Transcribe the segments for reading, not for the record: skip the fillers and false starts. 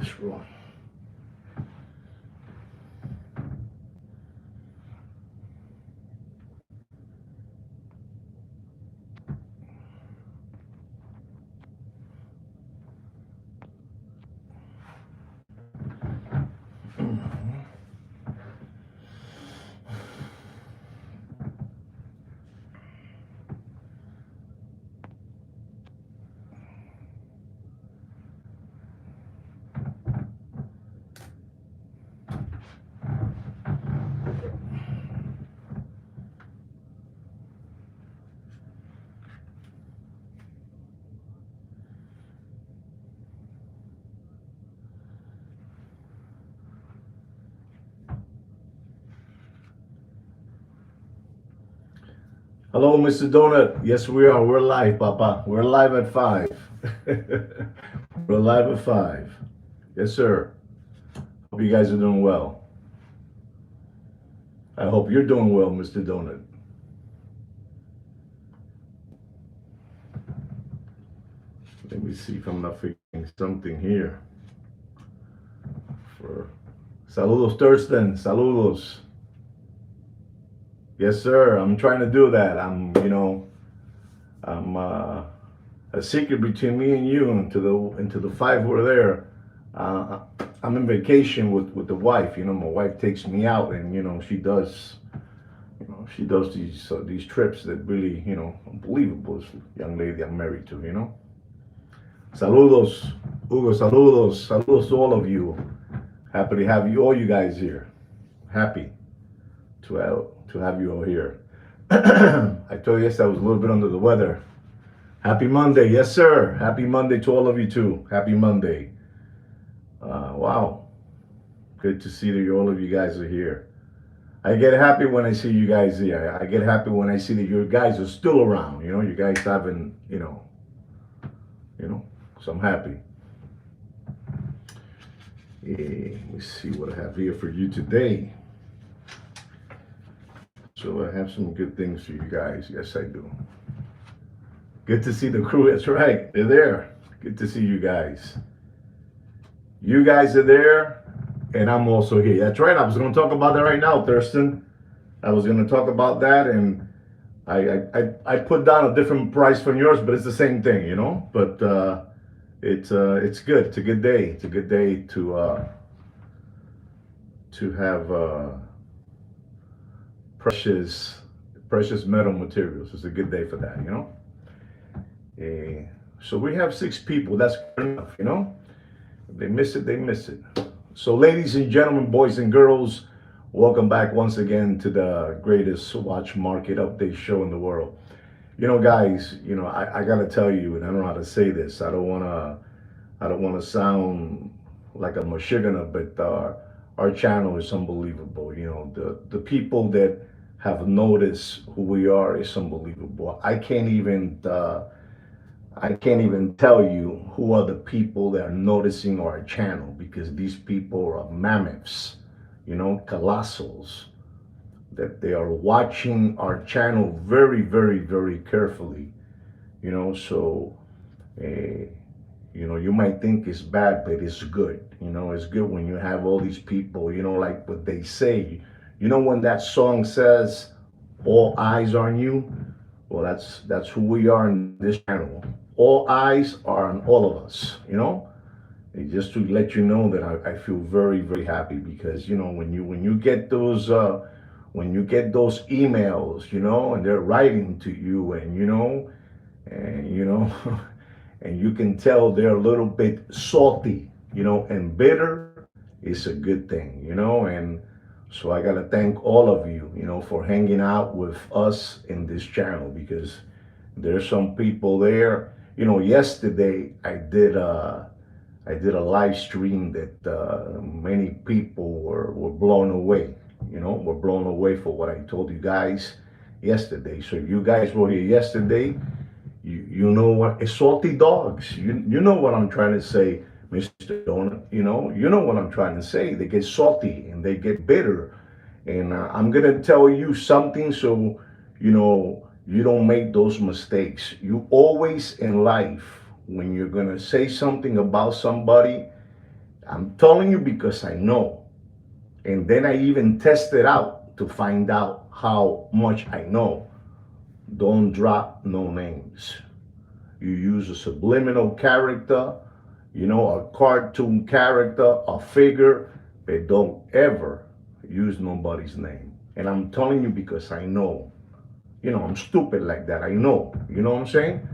this room. Hello, Mr. Donut. Yes, we are. We're live, Papa. We're live at 5. We're live at 5. Yes, sir. Hope you guys are doing well. I hope you're doing well, Mr. Donut. Let me see if I'm not forgetting something here. For Saludos, Thurston. Saludos. Yes, sir. I'm trying to do that. I'm a secret between me and you into the 5 we're there. I'm in vacation with the wife. My wife takes me out, and she does these trips that really unbelievable. This young lady I'm married to. Saludos, Hugo. Saludos to all of you. Happy to have you all you guys here. Happy to have you all here. I told you yesterday I was a little bit under the weather. Happy Monday, yes sir. Happy Monday to all of you too. Happy Monday. Wow, good to see that all of you guys are here. I get happy when I see you guys here. I get happy when I see that you guys are still around. You guys haven't, so I'm happy. Let me see what I have here for you today. So I have some good things for you guys. Yes, I do. Good to see the crew. That's right. They're there. Good to see you guys. You guys are there, and I'm also here. That's right. I was going to talk about that right now, Thurston. I was going to talk about that, and I put down a different price from yours, but it's the same thing, But it's good. It's a good day. It's a good day to have precious metal materials. It's a good day for that. So we have 6 people. That's good enough. If they miss it, they miss it. So, ladies and gentlemen, boys and girls, welcome back once again to the greatest watch market update show in the world. Guys, I gotta tell you, and I don't know how to say this. I don't wanna sound like a mashigana, but our channel is unbelievable. The people that have noticed who we are is unbelievable. I can't even tell you who are the people that are noticing our channel, because these people are mammoths, colossals, that they are watching our channel very, very, very carefully. So, you might think it's bad, but it's good. It's good when you have all these people, like what they say. When that song says, all eyes on you, well, that's who we are in this channel. All eyes are on all of us. And just to let you know that I feel very, very happy, because when you get those emails, and they're writing to you, and and you can tell they're a little bit salty, and bitter. It's a good thing, and so I gotta thank all of you, for hanging out with us in this channel, because there's some people there. Yesterday I did a live stream that many people were blown away. Were blown away for what I told you guys yesterday. So if you guys were here yesterday, you know what? It's salty dogs. You know what I'm trying to say, Mr. Donut. You know what I'm trying to say. They get salty and they get bitter, and I'm gonna tell you something, so you don't make those mistakes. You always in life, when you're gonna say something about somebody, I'm telling you because I know. And then I even test it out to find out how much I know. Don't drop no names. You use a subliminal character, a cartoon character, a figure, but don't ever use nobody's name. And I'm telling you because I know. I'm stupid like that. I know. You know what I'm saying?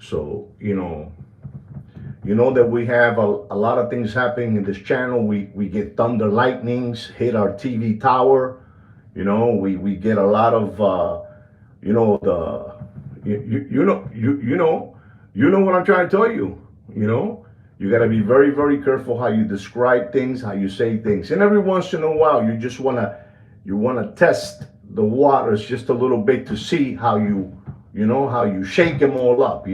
So, that we have a lot of things happening in this channel. We get thunder lightnings hit our TV tower. We get a lot of the you know what I'm trying to tell you. You got to be very, very careful how you describe things, how you say things, and every once in a while you want to test the waters just a little bit to see how you shake them all up.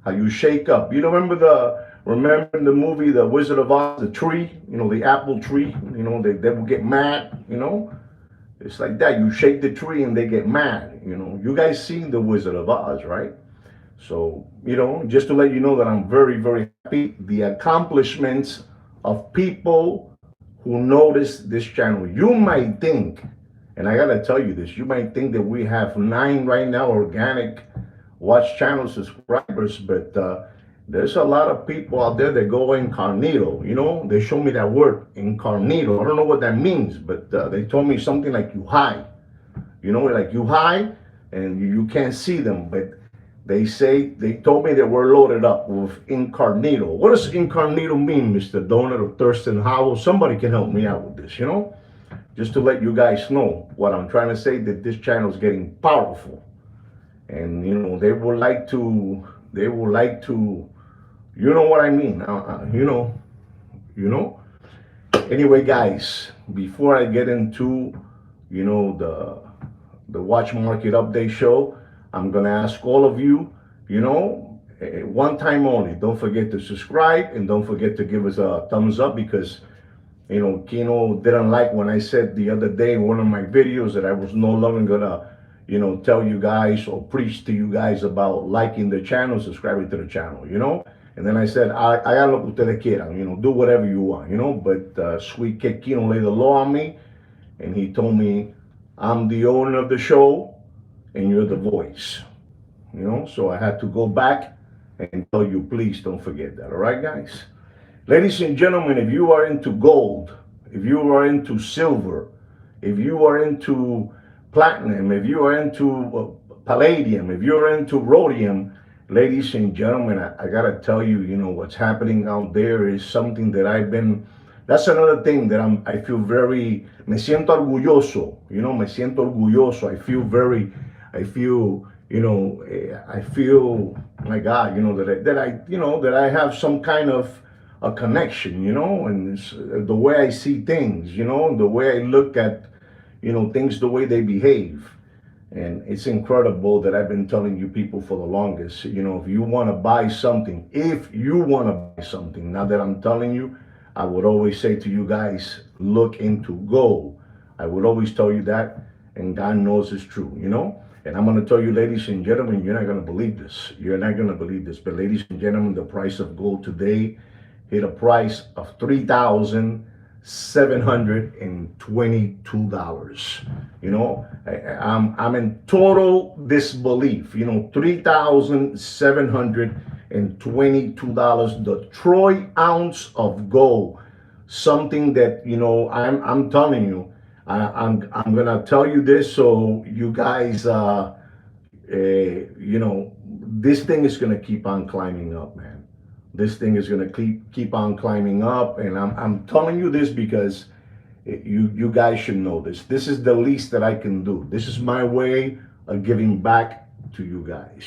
How you shake up. You remember in the movie The Wizard of Oz, the tree, the apple tree. They will get mad. It's like that. You shake the tree and they get mad. You guys seen The Wizard of Oz, right? So, just to let you know that I'm very, very happy. The accomplishments of people who notice this channel. You might think, and I gotta tell you this, you might think that we have 9 right now organic watch channel subscribers, but there's a lot of people out there that go incognito. They show me that word, incognito. I don't know what that means, but they told me something like you hide. Like you hide and you can't see them, but they told me that we're loaded up with incognito. What does incognito mean, Mr. Donut or Thurston Howell? Somebody can help me out with this, just to let you guys know what I'm trying to say, that this channel is getting powerful. And they would like to, you know what I mean. Anyway, guys, before I get into, the watch market update show, I'm gonna ask all of you, one time only. Don't forget to subscribe and don't forget to give us a thumbs up, because Kino didn't like when I said the other day in one of my videos that I was no longer gonna tell you guys or preach to you guys about liking the channel, subscribing to the channel, And then I said, hagan lo que ustedes quieran, do whatever you want, But Sweet Kid Kino laid the law on me, and he told me, I'm the owner of the show, and you're the voice, So I had to go back and tell you, please don't forget that, all right, guys? Ladies and gentlemen, if you are into gold, if you are into silver, if you are into platinum, if you are into palladium, if you're into rhodium, ladies and gentlemen, I gotta tell you, what's happening out there is something that that's another thing that I feel very, me siento orgulloso, me siento orgulloso. I feel, my God, that I have some kind of a connection, and it's the way I see things, the way I look at, things, the way they behave. And it's incredible that I've been telling you people for the longest, if you want to buy something, now that I'm telling you, I would always say to you guys, look into gold. I would always tell you that, and God knows it's true, And I'm going to tell you, ladies and gentlemen, you're not going to believe this. You're not going to believe this. But ladies and gentlemen, the price of gold today hit a price of $3,722. I'm in total disbelief. $3,722. The troy ounce of gold. Something that I'm telling you. I'm gonna tell you this so you guys this thing is gonna keep on climbing up, man. This thing is gonna keep on climbing up, and I'm telling you this because you guys should know this. This is the least that I can do. This is my way of giving back to you guys,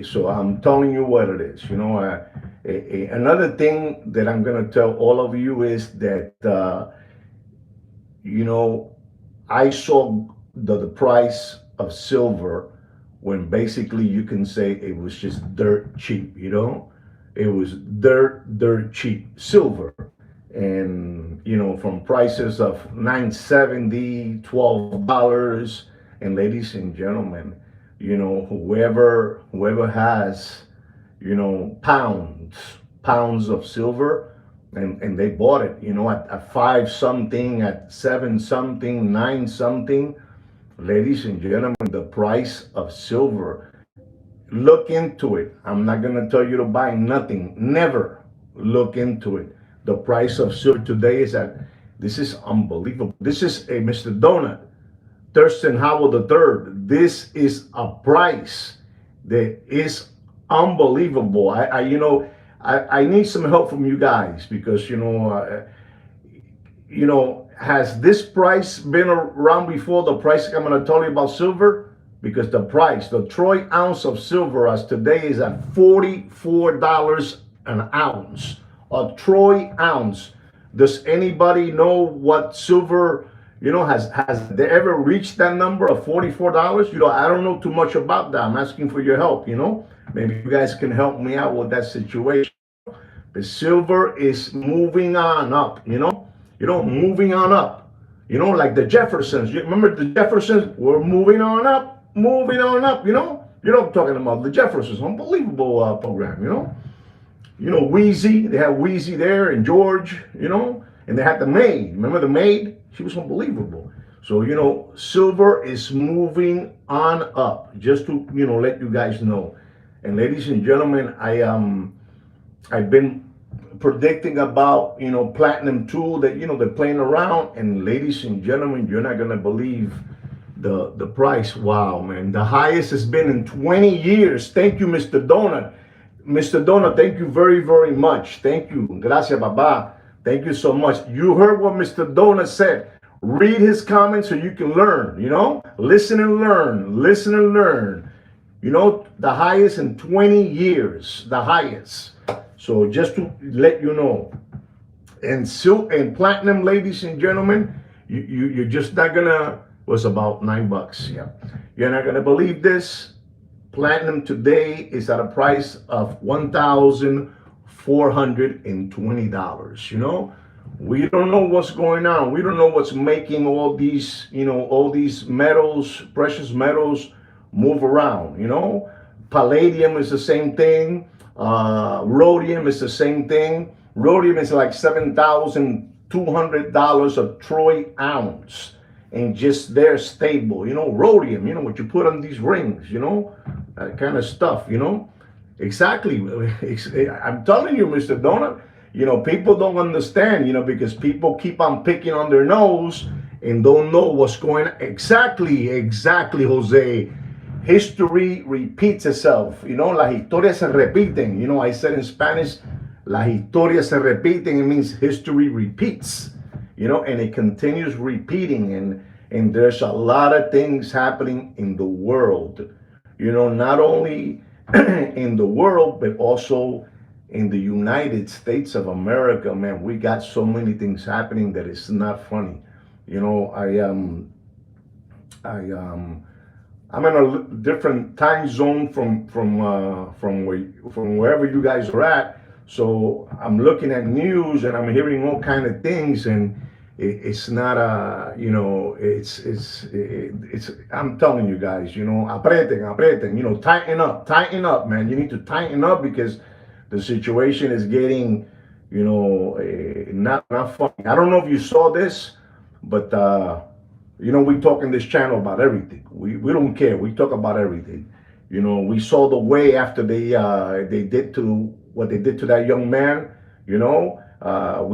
so I'm telling you what it is. Another thing that I'm gonna tell all of you is that I saw the price of silver when basically you can say it was just dirt cheap, It was dirt cheap silver. And, from prices of $9.70, $12. And ladies and gentlemen, whoever has, pounds of silver, and they bought it, at 5 something, at 7 something, 9 something. Ladies and gentlemen, the price of silver, look into it. I'm not going to tell you to buy nothing. Never look into it. The price of silver today is at, this is unbelievable. This is a Mr. Donut, Thurston Howell III. This is a price that is unbelievable. I need some help from you guys because, has this price been around before? The price I'm going to tell you about silver, because the price, the troy ounce of silver as today is at $44 an ounce. A troy ounce. Does anybody know what silver, has they ever reached that number of $44? I don't know too much about that. I'm asking for your help, Maybe you guys can help me out with that situation. The silver is moving on up, moving on up. Like the Jeffersons. You remember the Jeffersons were moving on up, moving on up, I'm talking about the Jeffersons. Unbelievable program, Wheezy, they had Wheezy there and George, and they had the maid. Remember the maid? She was unbelievable. So, silver is moving on up, just to, let you guys know. And ladies and gentlemen, I've been predicting about, platinum too, that, they're playing around. And ladies and gentlemen, you're not going to believe the price. Wow, man. The highest has been in 20 years. Thank you, Mr. Donut. Mr. Donut, thank you very, very much. Thank you. Gracias, Baba. Thank you so much. You heard what Mr. Donut said. Read his comments so you can learn, Listen and learn. Listen and learn. The highest in 20 years. The highest. So just to let you know. And platinum, ladies and gentlemen, you're just not gonna, was about $9. Yeah. You're not gonna believe this. Platinum today is at a price of $1,420. We don't know what's going on. We don't know what's making all these, all these metals, precious metals, move around. Palladium is the same thing. Rhodium is the same thing. Rhodium is like $7,200 a troy ounce. And just there stable, rhodium, what you put on these rings, that kind of stuff, Exactly. I'm telling you, Mr. Donut, people don't understand, because people keep on picking on their nose and don't know what's going on. Exactly, Jose. History repeats itself, las historias se repiten. I said in Spanish, las historias se repiten. It means history repeats. And it continues repeating, and there's a lot of things happening in the world, not only in the world, but also in the United States of America, man. We got so many things happening that it's not funny. I'm in a different time zone from wherever you guys are at. So I'm looking at news and I'm hearing all kind of things, and it's not it's I'm telling you guys, apreten, tighten up, man. You need to tighten up because the situation is getting, not funny. I don't know if you saw this, but we talk in this channel about everything. We don't care. We talk about everything. We saw the way after they did to what they did to that young man. We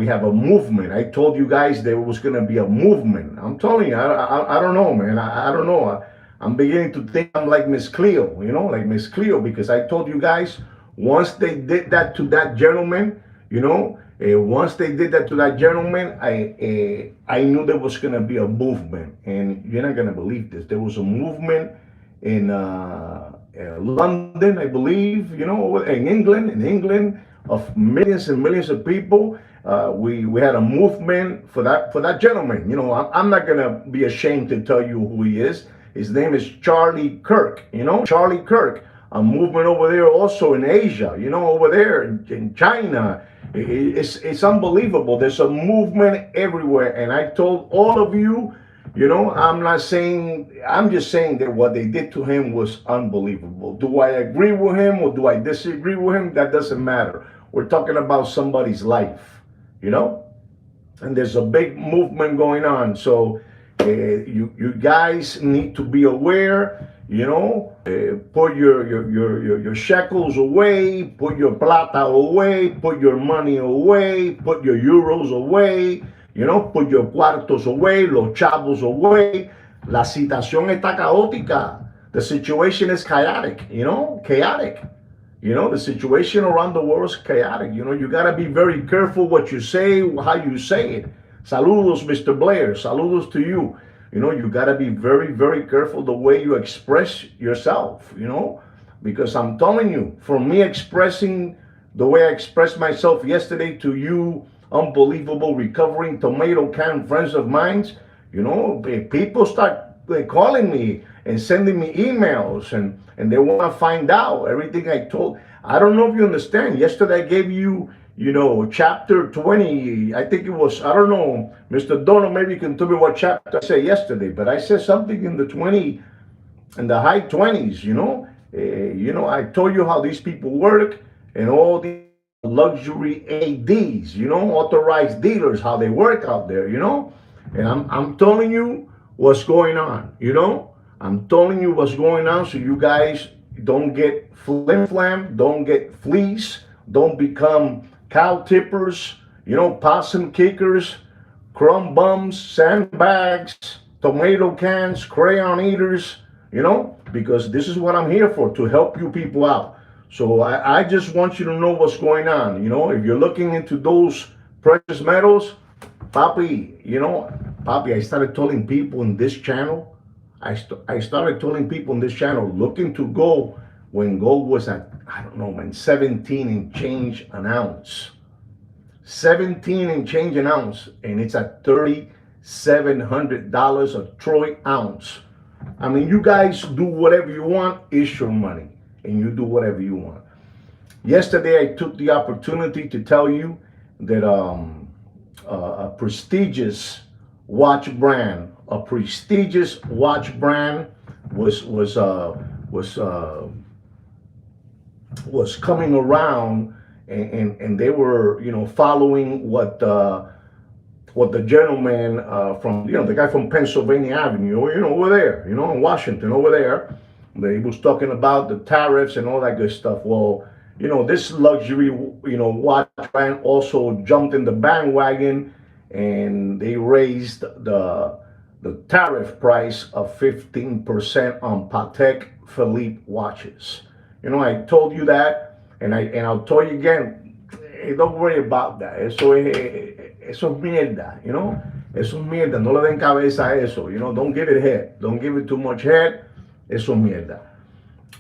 have a movement. I told you guys there was going to be a movement. I'm telling you, I don't know, man. I don't know. I'm beginning to think I'm like Miss Cleo, like Miss Cleo, because I told you guys once they did that to that gentleman, once they did that to that gentleman, I knew there was going to be a movement. And you're not going to believe this. There was a movement in London, I believe, in England, of millions and millions of people. We had a movement for that gentleman. I'm not going to be ashamed to tell you who he is. His name is Charlie Kirk. Charlie Kirk. A movement over there also in Asia, over there in China. It's unbelievable. There's a movement everywhere. And I told all of you, I'm just saying that what they did to him was unbelievable. Do I agree with him or do I disagree with him? That doesn't matter. We're talking about somebody's life. you know, and there's a big movement going on. So you guys need to be aware. You know, put your shekels away, put your plata away, put your money away, put your euros away. You know, put your cuartos away, los chavos away. La situación está caótica. The situation is chaotic. You know, chaotic. You know, the situation around the world is chaotic. You know, you got to be very careful what you say, how you say it. Saludos, Mr. Blair. Saludos to you. You know, you got to be very, very careful the way you express yourself, you know, because I'm telling you, for me expressing the way I expressed myself yesterday to you, unbelievable recovering tomato can friends of mine, you know, people start calling me and sending me emails and they want to find out everything I told. I don't know if you understand. Yesterday I gave you, you know, chapter 20. I think it was, I don't know, Mr. Dono, maybe you can tell me what chapter I said yesterday, but I said something in the high 20s, you know. You know, I told you how these people work and all these luxury ADs, you know, authorized dealers, how they work out there, you know. And I'm telling you what's going on, you know. I'm telling you what's going on so you guys don't get flim flam, don't get fleeced, don't become cow tippers, you know, possum kickers, crumb bums, sandbags, tomato cans, crayon eaters, you know, because this is what I'm here for, to help you people out. So I just want you to know what's going on. You know, if you're looking into those precious metals, Papi, you know, Papi, I started telling people in this channel, I started telling people in this channel, looking to gold when gold was at, I don't know, man, 17 and change an ounce. 17 and change an ounce, and it's at $3,700 a troy ounce. I mean, you guys do whatever you want, it's your money, and you do whatever you want. Yesterday, I took the opportunity to tell you that a prestigious watch brand, was coming around, and they were, you know, following what the gentleman from, you know, the guy from Pennsylvania Avenue, you know, over there, you know, in Washington, over there, he was talking about the tariffs and all that good stuff. Well, you know, this luxury, you know, watch brand also jumped in the bandwagon, and they raised the tariff price of 15% on Patek Philippe watches. You know, I told you that, and I'll tell you again. Hey, don't worry about that. Eso es mierda, you know. Eso es mierda. No le den cabeza a eso. You know, don't give it head. Don't give it too much head. Eso es mierda.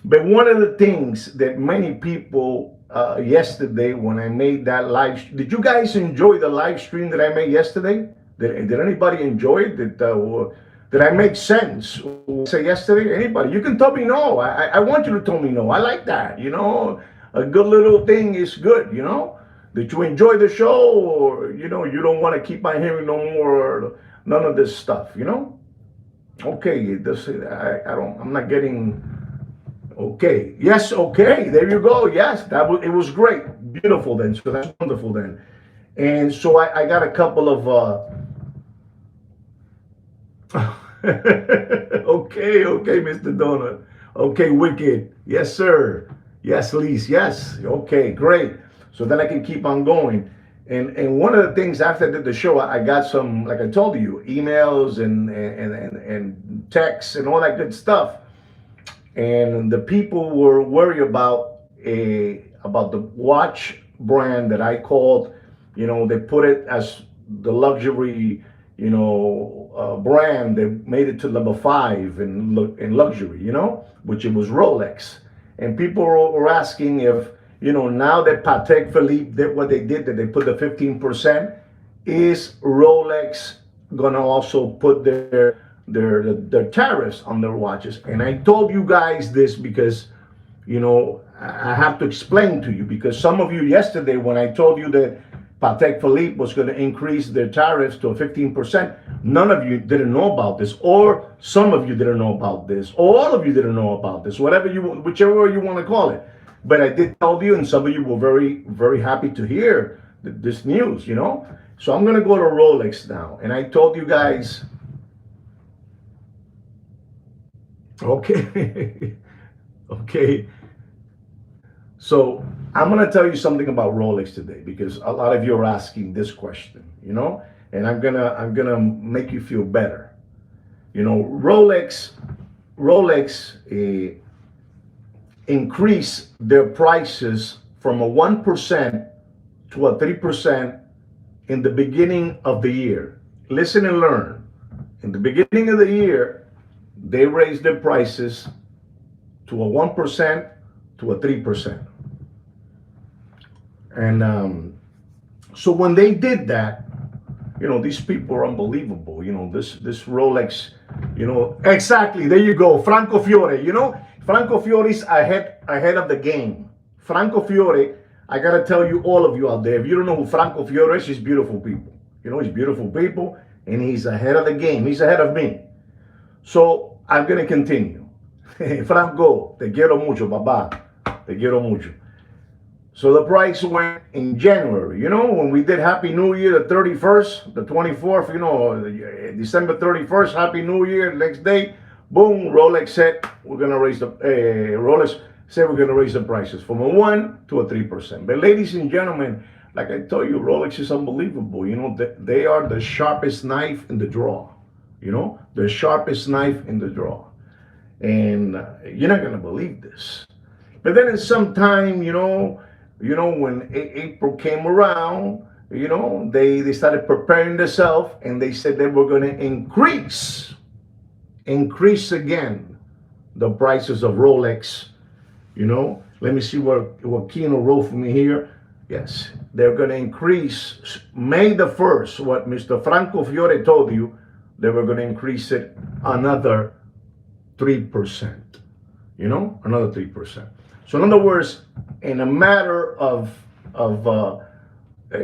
But one of the things that many people yesterday when I made that live, did you guys enjoy the live stream that I made yesterday? Did anybody enjoy it? Did I make sense? Say yesterday? Anybody? You can tell me no. I want you to tell me no. I like that. You know, a good little thing is good. You know, did you enjoy the show, or you know you don't want to keep on hearing no more, none of this stuff? You know. Okay, this I'm not getting. Okay. Yes. Okay. There you go. Yes. It was great. Beautiful then. So that's wonderful then. And so I got a couple of. Okay. Mr. Donut. Okay, Wicked. Yes, sir. Yes, Lise. Yes. Okay, great. So then I can keep on going. And one of the things after I did the show, I got some, like I told you, emails and texts and all that good stuff. And the people were worried about the watch brand that I called, you know, they put it as the luxury, you know, brand. They made it to number 5 in luxury, you know, which it was Rolex. And people were asking if, you know, now that Patek Philippe did what they did, that they put the 15%, is Rolex gonna also put their tariffs on their watches? And I told you guys this because, you know, I have to explain to you, because some of you yesterday, when I told you that Patek Philippe was going to increase their tariffs to 15%, none of you didn't know about this, or some of you didn't know about this, or all of you didn't know about this, whichever you want to call it. But I did tell you, and some of you were very, very happy to hear this news, you know. So I'm gonna go to Rolex now, and I told you guys, okay, okay. So I'm gonna tell you something about Rolex today because a lot of you are asking this question, you know, and I'm gonna make you feel better. You know, Rolex increase their prices from a 1% to a 3% in the beginning of the year. Listen and learn. In the beginning of the year, they raised their prices to a 1% to a 3%. And so when they did that, you know, these people are unbelievable. You know, this Rolex, you know, exactly. There you go, Franco Fiore. You know, Franco Fiore's ahead of the game. Franco Fiore, I gotta tell you, all of you out there, if you don't know who Franco Fiore is, he's beautiful people. You know, he's beautiful people, and he's ahead of the game. He's ahead of me. So I'm gonna continue. Franco, te quiero mucho, papá. Te quiero mucho. So the price went in January, you know, when we did Happy New Year, the 31st, the 24th, you know, December 31st, Happy New Year, next day, boom, Rolex said, we're going to raise the, Rolex said we're going to raise the prices from a 1 to a 3%. But ladies and gentlemen, like I told you, Rolex is unbelievable. You know, they are the sharpest knife in the drawer, you know, the sharpest knife in the drawer. And you're not going to believe this. But then in some time, you know, when April came around, you know, they started preparing themselves, and they said they were going to increase again the prices of Rolex. You know, let me see what Kino wrote for me here. Yes, they're going to increase May the 1st. What Mr. Franco Fiore told you, they were going to increase it another 3%. You know, another 3%. So in other words, in a matter of I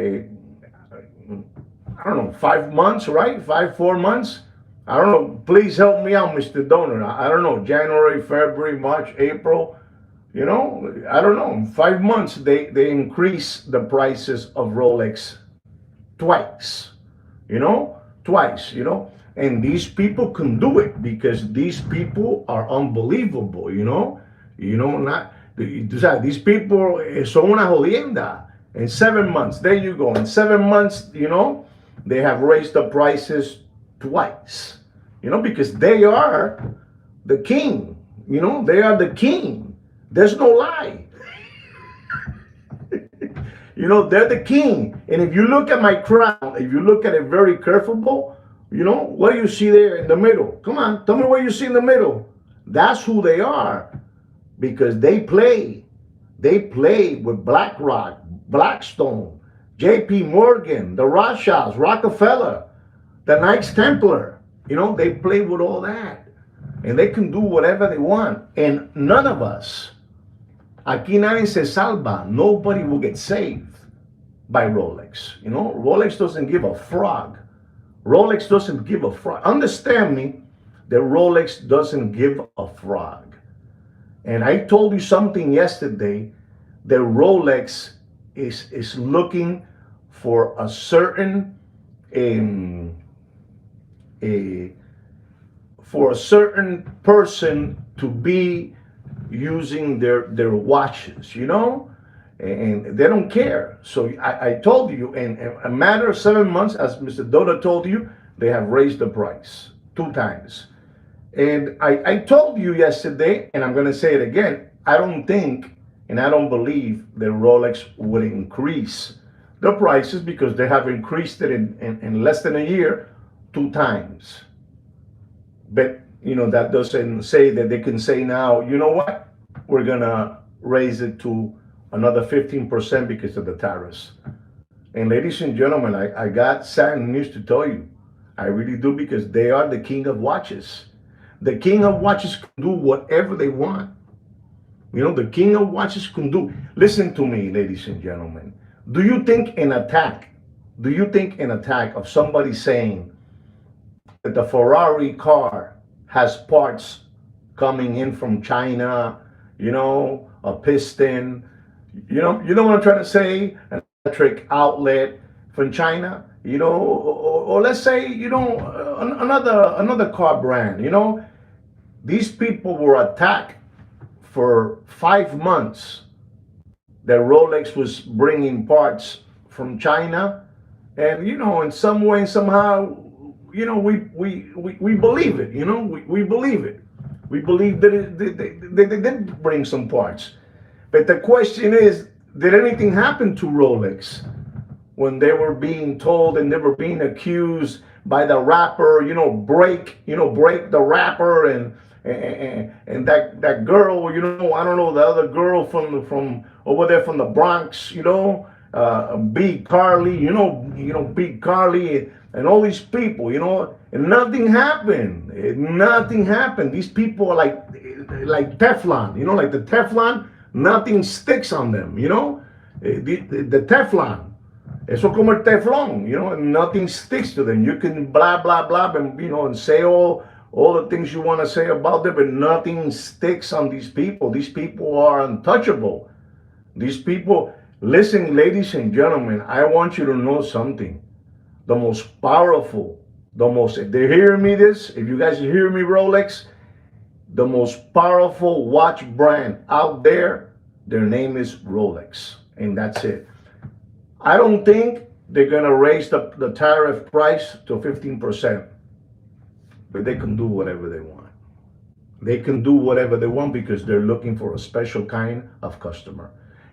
don't know, 5 months, right? 4 months. I don't know. Please help me out, Mr. Donor. I don't know. January, February, March, April. You know, I don't know. In 5 months, they increase the prices of Rolex twice. You know, twice. You know, and these people can do it because these people are unbelievable. You know, not. These people son una jodienda. In 7 months, there you go. In 7 months, you know, they have raised the prices twice. You know, because they are the king. You know, they are the king. There's no lie. You know, they're the king. And if you look at my crown, if you look at it very careful, you know, what do you see there in the middle? Come on, tell me what you see in the middle. That's who they are. Because they play with BlackRock, Blackstone, J.P. Morgan, the Rothschilds, Rockefeller, the Knights Templar. You know, they play with all that. And they can do whatever they want. And none of us, aquí nadie se salva. Nobody will get saved by Rolex. You know, Rolex doesn't give a frog. Rolex doesn't give a frog. Understand me that Rolex doesn't give a frog. And I told you something yesterday that Rolex is looking for a certain for a certain person to be using their watches, you know, and they don't care. So I told you, in a matter of 7 months, as Mr. Doda told you, they have raised the price 2 times. And I told you yesterday, and I'm going to say it again, I don't think and I don't believe that Rolex would increase the prices because they have increased it in less than a year 2 times. But, you know, that doesn't say that they can say now, you know what, we're going to raise it to another 15% because of the tariffs. And ladies and gentlemen, I got sad news to tell you. I really do, because they are the king of watches. The king of watches can do whatever they want. You know, the king of watches can do. Listen to me, ladies and gentlemen. Do you think an attack of somebody saying that the Ferrari car has parts coming in from China, you know, a piston, you know what I'm trying to say? And electric outlet from China, or let's say, another car brand, these people were attacked for 5 months that Rolex was bringing parts from China, and in some way, somehow, we believe it. We believe it. We believe that they did bring some parts, but the question is, did anything happen to Rolex when they were being told and they were being accused by the rapper, break the rapper, and that girl, I don't know, the other girl from over there from the Bronx, Big Carly, Big Carly, and all these people, and nothing happened. Nothing happened. These people are like Teflon, like the Teflon. Nothing sticks on them, the Teflon. Eso como el teflón, and nothing sticks to them. You can blah, blah, blah, and say all the things you want to say about them, but nothing sticks on these people. These people are untouchable. These people, listen, ladies and gentlemen, I want you to know something. The most powerful, if they hear me this, if you guys hear me, Rolex, the most powerful watch brand out there, their name is Rolex, and that's it. I don't think they're gonna raise the tariff price to 15%, but they can do whatever they want. They can do whatever they want because they're looking for a special kind of customer.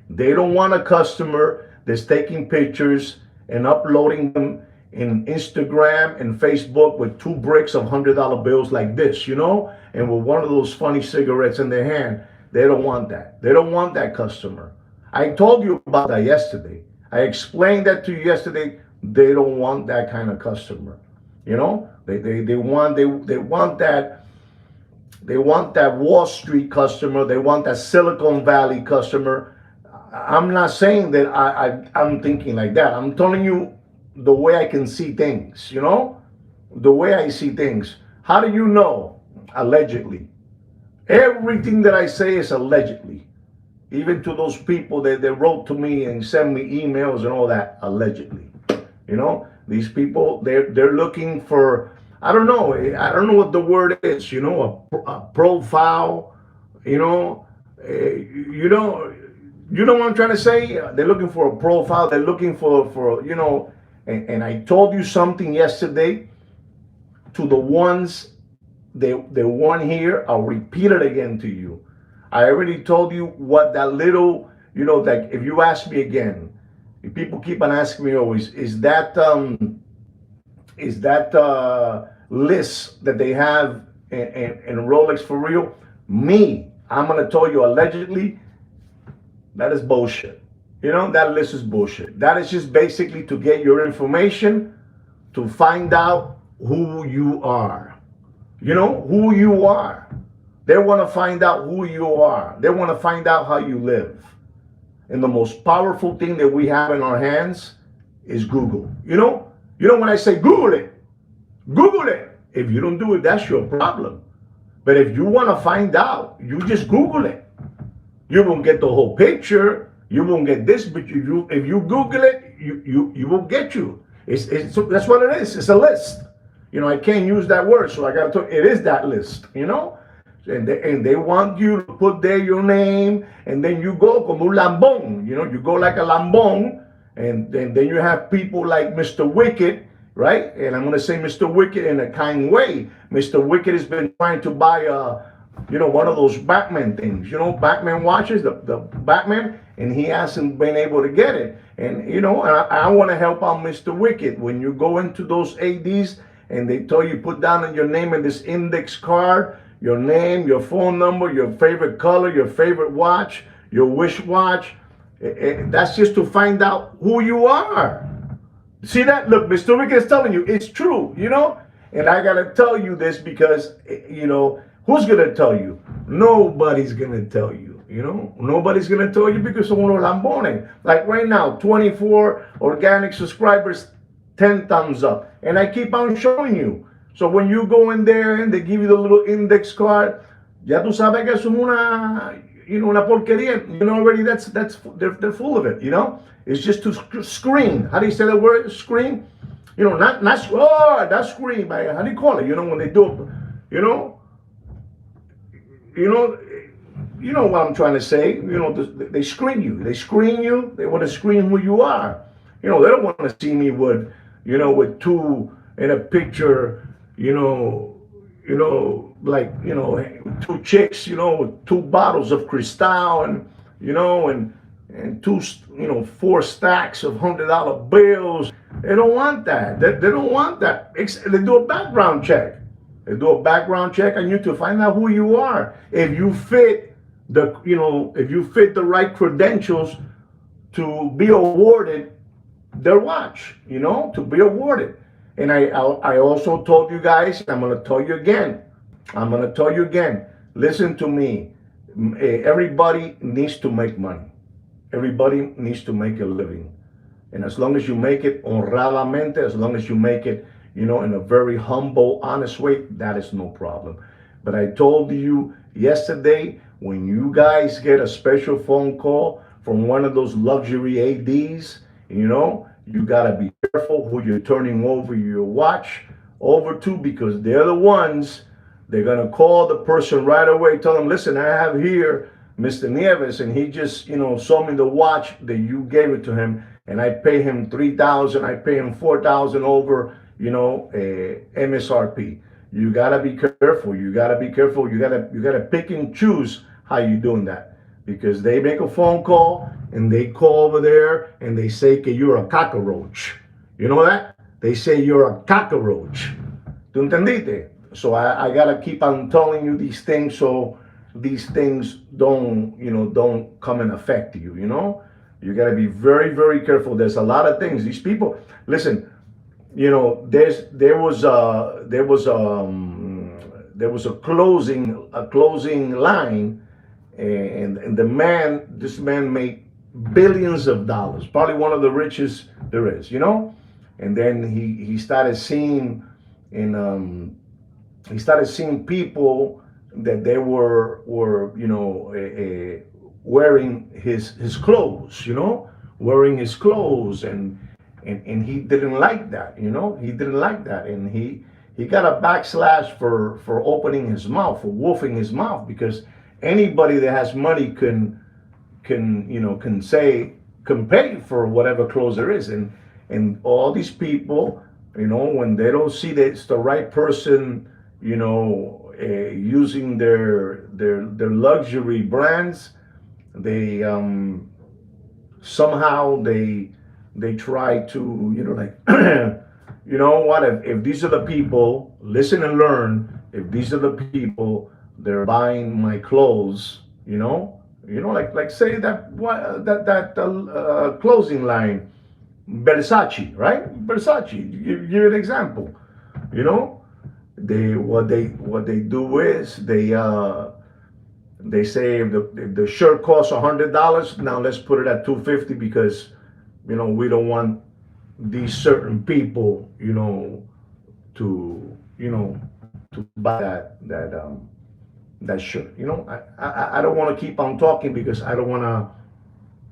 They don't want a customer that's taking pictures and uploading them in Instagram and Facebook with 2 bricks of $100 bills like this, and with one of those funny cigarettes in their hand. They don't want that. They don't want that customer. I told you about that yesterday. I explained that to you yesterday. They don't want that kind of customer. They want that Wall Street customer. They want that Silicon Valley customer. I'm not saying that I'm thinking like that. I'm telling you the way I can see things, the way I see things. How do you know? Allegedly. Everything that I say is allegedly. Even to those people that wrote to me and sent me emails and all that, allegedly. These people, they're looking for, I don't know what the word is, a profile, you know what I'm trying to say? They're looking for a profile. They're looking for and I told you something yesterday to the ones they weren't here. I'll repeat it again to you. I already told you what that little, like if you ask me again, if people keep on asking me always, is that list that they have in Rolex for real? I'm gonna tell you allegedly, that is bullshit. That list is bullshit. That is just basically to get your information, to find out who you are. Who you are. They want to find out who you are. They want to find out how you live. And the most powerful thing that we have in our hands is Google. When I say Google it. If you don't do it, that's your problem. But if you want to find out, you just Google it. You won't get the whole picture. You won't get this, but if you Google it, you will get you. So that's what it is. It's a list. I can't use that word, so I got to. It is that list. And they want you to put there your name, and then you go como un lambón. You go like a lambón, and then you have people like Mr. Wicked, right? And I'm going to say Mr. Wicked in a kind way. Mr. Wicked has been trying to buy one of those Batman things, Batman watches, the Batman, and he hasn't been able to get it. And, I want to help out Mr. Wicked. When you go into those ADs and they tell you put down your name in this index card, your name, your phone number, your favorite color, your favorite watch, your wish watch, that's just to find out who you are. See that? Look, Mr. Wicked is telling you, it's true, And I got to tell you this because, who's going to tell you? Nobody's going to tell you, Nobody's going to tell you because son unos lambones. Like right now, 24 organic subscribers, 10 thumbs up. And I keep on showing you. So when you go in there and they give you the little index card, ya tú sabes que eso es una porquería. Already they're full of it. It's just to screen. How do you say the word screen? Not that screen. How do you call it? When they do it, you know, what I'm trying to say. They screen you. They screen you. They want to screen who you are. They don't want to see me with two in a picture. Like two chicks. With two bottles of Cristal and two, four stacks of $100 bills. They don't want that. They don't want that. They do a background check. They do a background check on you to find out who you are. If you fit the right credentials to be awarded their watch, to be awarded. And I also told you guys, I'm going to tell you again. Listen to me. Everybody needs to make money. Everybody needs to make a living. And as long as you make it honradamente, as long as you make it, in a very humble, honest way, that is no problem. But I told you yesterday, when you guys get a special phone call from one of those luxury ADs, you got to be careful who you're turning over your watch over to, because they're the ones, they're going to call the person right away, tell them, listen, I have here Mr. Nieves, and he just, sold me the watch that you gave it to him, and I pay him $3,000, I pay him $4,000 over, MSRP. You gotta be careful. You gotta pick and choose how you doing that, because they make a phone call and they call over there and they say que you're a cockroach. You know that? They say you're a cockroach. ¿Tú entendiste? So I gotta keep on telling you these things, so these things don't come and affect you. You got to be very, very careful. There's a lot of things. These people, listen, there was a closing line, and this man made billions of dollars, probably one of the richest there is, and then he started seeing people that they were wearing his clothes, wearing his clothes, and he didn't like that, he didn't like that, and he got a backslash for opening his mouth, for wolfing his mouth, because anybody that has money can pay for whatever clothes there is, and all these people, when they don't see that it's the right person, using their luxury brands, they somehow they try to like what, if these are the people, listen and learn, if these are the people, they're buying my clothes, like say that clothing line, Versace, right? Versace, give you an example. What they do is they say if the shirt costs $100, now let's put it at $250, because we don't want these certain people to buy that shirt. I don't want to keep on talking, because I don't want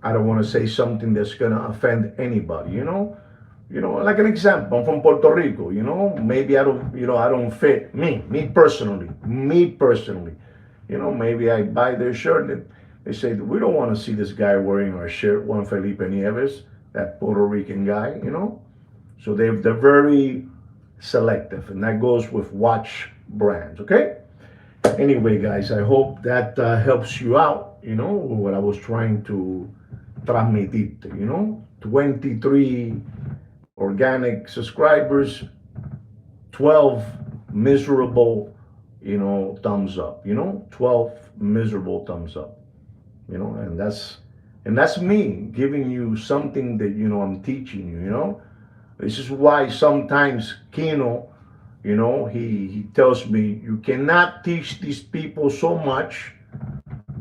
to say something that's gonna offend anybody. Like an example, I'm from Puerto Rico, maybe I don't fit me personally, maybe I buy their shirt and they say, we don't want to see this guy wearing our shirt, Juan Felipe Nieves, that Puerto Rican guy, so they're very selective, and that goes with watch brands, okay? Anyway, guys, I hope that helps you out, what I was trying to transmitir, 23 organic subscribers, 12 miserable, thumbs up, 12 miserable thumbs up, and that's me giving you something that, I'm teaching you, This is why sometimes Kino, he tells me, you cannot teach these people so much,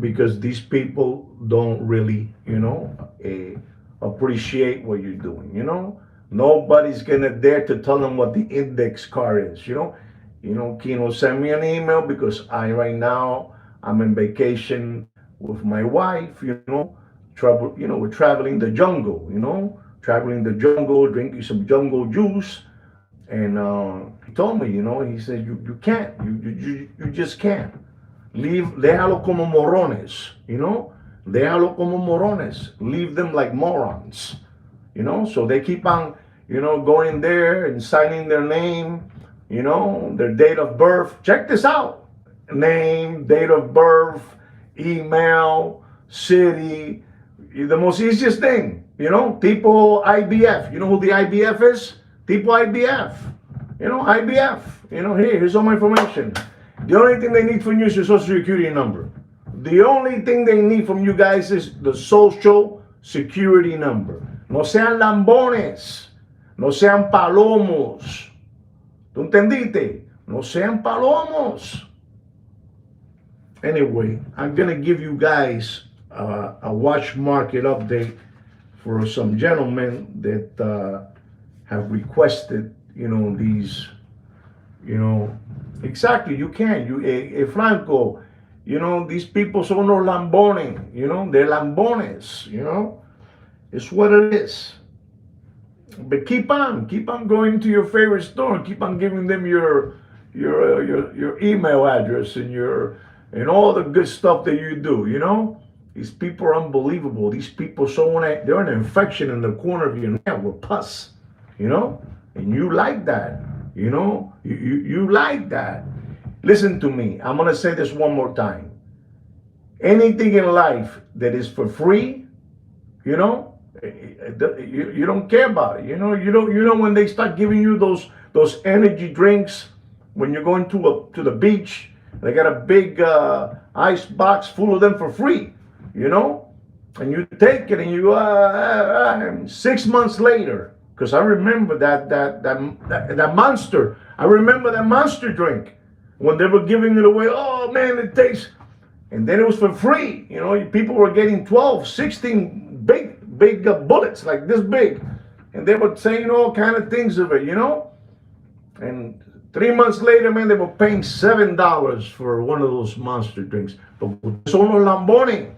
because these people don't really, appreciate what you're doing, Nobody's gonna dare to tell them what the index card is, Kino, send me an email, because right now I'm in vacation with my wife, we're traveling the jungle, traveling the jungle, drinking some jungle juice. And he told me, he said, you can't, you just can't. Déjalo como morones, déjalo como morones. Leave them like morons, So they keep on, going there and signing their name, their date of birth. Check this out: name, date of birth, email, city. The most easiest thing, tipo IBF. You know who the IBF is? Tipo IBF. IBF. Here's all my information. The only thing they need from you is your social security number. The only thing they need from you guys is the social security number. No sean lambones. No sean palomos. ¿Tú entendiste? No sean palomos. Anyway, I'm going to give you guys a watch market update for some gentlemen that have requested, these, exactly, you can. Franco, these people son los lambones, they're lambones, it's what it is. But keep on going to your favorite store, keep on giving them your email address and all the good stuff that you do, These people are unbelievable. These people they're an infection in the corner of your neck with pus, and you like that, you like that. Listen to me. I'm going to say this one more time. Anything in life that is for free, you don't care about it. You know when they start giving you those energy drinks when you're going to the beach, they got a big ice box full of them for free, and you take it and you 6 months later, because I remember that Monster. I remember that Monster drink when they were giving it away. Oh man, it tastes, and then it was for free. People were getting 12, 16 big bullets like this big, and they were saying all kind of things of it, And 3 months later, man, they were paying $7 for one of those Monster drinks. But son los lambones.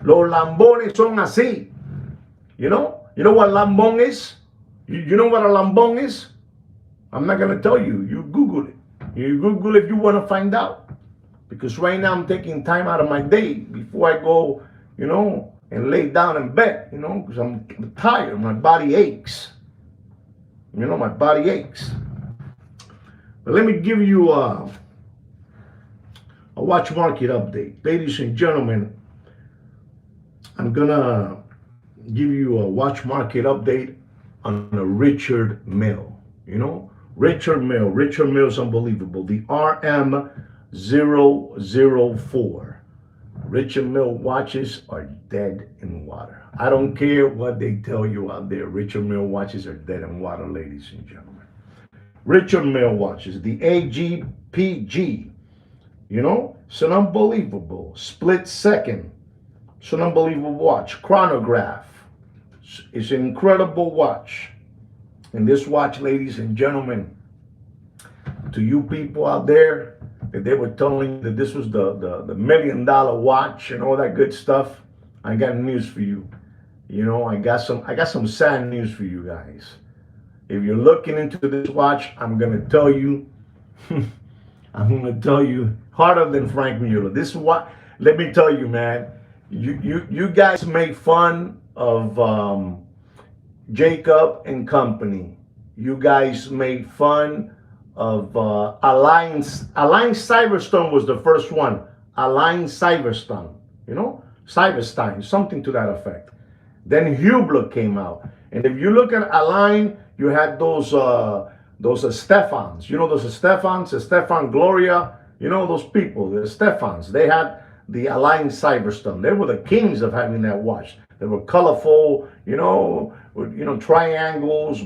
Los lambones son así. You know what lambón is? You know what a lambón is? I'm not going to tell you. You Google it. You Google if you want to find out. Because right now I'm taking time out of my day before I go, and lay down in bed, because I'm tired. My body aches. My body aches. But let me give you a watch market update. Ladies and gentlemen, I'm going to give you a watch market update on a Richard Mille. Richard Mille. Richard Mille is unbelievable. The RM004. Richard Mille watches are dead in water. I don't care what they tell you out there. Richard Mille watches are dead in water, ladies and gentlemen. Richard Mille watches, the AGPG, it's an unbelievable split second. It's an unbelievable watch. Chronograph. It's an incredible watch. And this watch, ladies and gentlemen, to you people out there, that they were telling you that this was the $1 million watch and all that good stuff, I got news for you. I got some sad news for you guys. If you're looking into this watch, I'm gonna tell you, harder than Frank Mueller. This is what. Let me tell you, man. You guys make fun of Jacob and Company. You guys made fun of Alliance. Alliance Cyberstone was the first one. Alliance Cyberstone. Cyberstein, something to that effect. Then Hublot came out, and if you look at Align, you had those Stephans. Those Stephans, Stefan Gloria. Those people, the Stephans. They had the Align Cyberstone. They were the kings of having that watch. They were colorful, with triangles,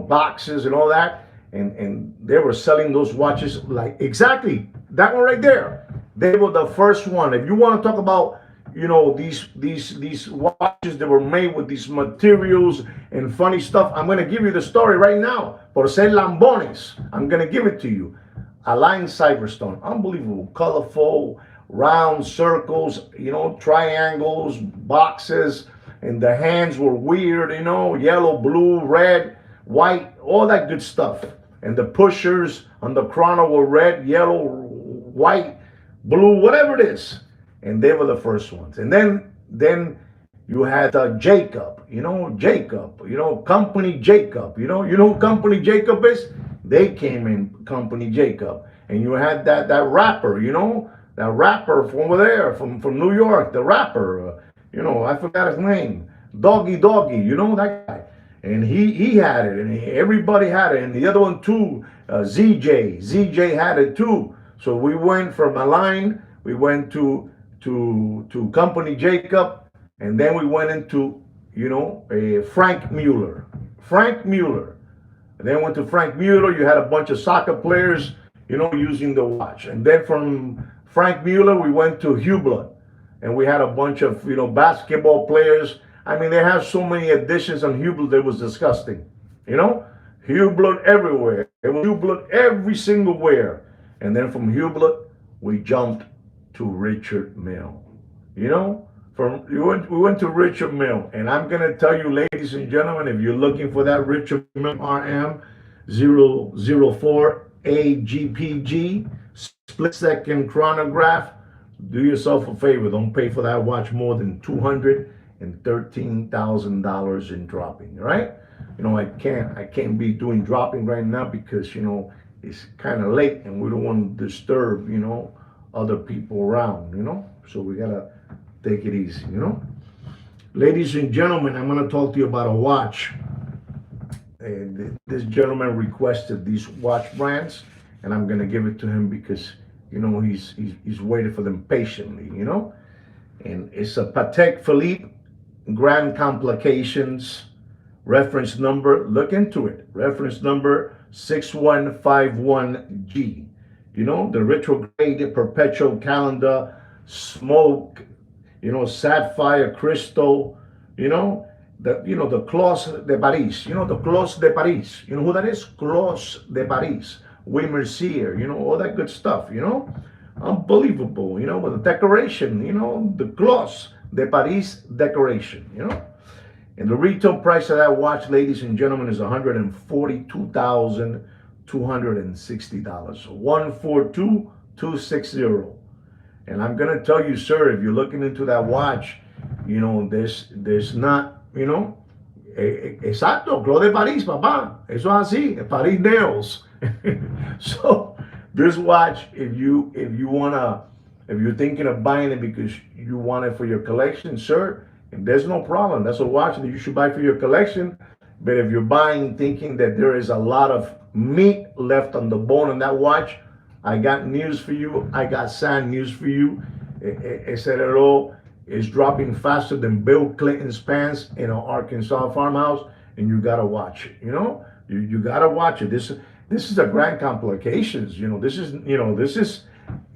boxes and all that. And they were selling those watches like exactly that one right there. They were the first one. If you want to talk about these watches that were made with these materials and funny stuff, I'm going to give you the story right now. Por ser lambones, I'm going to give it to you. Align Cyberstone, unbelievable, colorful, round circles, triangles, boxes, and the hands were weird, yellow, blue, red, white, all that good stuff. And the pushers on the chrono were red, yellow, white, blue, whatever it is. And they were the first ones. And then you had Jacob, Jacob, Company Jacob, who Company Jacob is? They came in Company Jacob. And you had that rapper, that rapper from over there, from New York, the rapper, I forgot his name, Doggy, that guy. And he had it, and everybody had it, and the other one too, ZJ had it too. So we went from a line, we went to Company Jacob, and then we went into, Frank Mueller. Frank Mueller. And then went to Frank Mueller. You had a bunch of soccer players, using the watch. And then from Frank Mueller, we went to Hublot. And we had a bunch of, basketball players. I mean, they have so many editions on Hublot, it was disgusting. Hublot everywhere. It was Hublot every single where. And then from Hublot, we jumped to Richard Mille. We went to Richard Mille, and I'm gonna tell you, ladies and gentlemen, if you're looking for that Richard Mille RM 004 AGPG split second chronograph, do yourself a favor. Don't pay for that watch more than $213,000 in dropping. Right? I can't be doing dropping right now because it's kind of late, and we don't want to disturb other people around. So we gotta take it easy, Ladies and gentlemen, I'm going to talk to you about a watch. And this gentleman requested these watch brands, and I'm going to give it to him because, he's waited for them patiently, And it's a Patek Philippe Grand Complications reference number. Look into it. Reference number 6151G. The retrograde perpetual calendar, smoke, sapphire crystal, the Clos de Paris, the Clos de Paris. You know who that is? Clos de Paris. Louis Mercier, all that good stuff, Unbelievable, with the decoration, the Clos de Paris decoration, And the retail price of that watch, ladies and gentlemen, is $142,260. $142,260. And I'm going to tell you, sir, if you're looking into that watch, there's not, exacto, Clos de Paris, papá. Eso es así, Paris nails. So this watch, if you're thinking of buying it because you want it for your collection, sir, there's no problem. That's a watch that you should buy for your collection. But if you're buying thinking that there is a lot of meat left on the bone on that watch, I got news for you. I got sad news for you. SLO is dropping faster than Bill Clinton's pants in an Arkansas farmhouse, and you gotta watch it. You gotta watch it. This is a grand complications. This is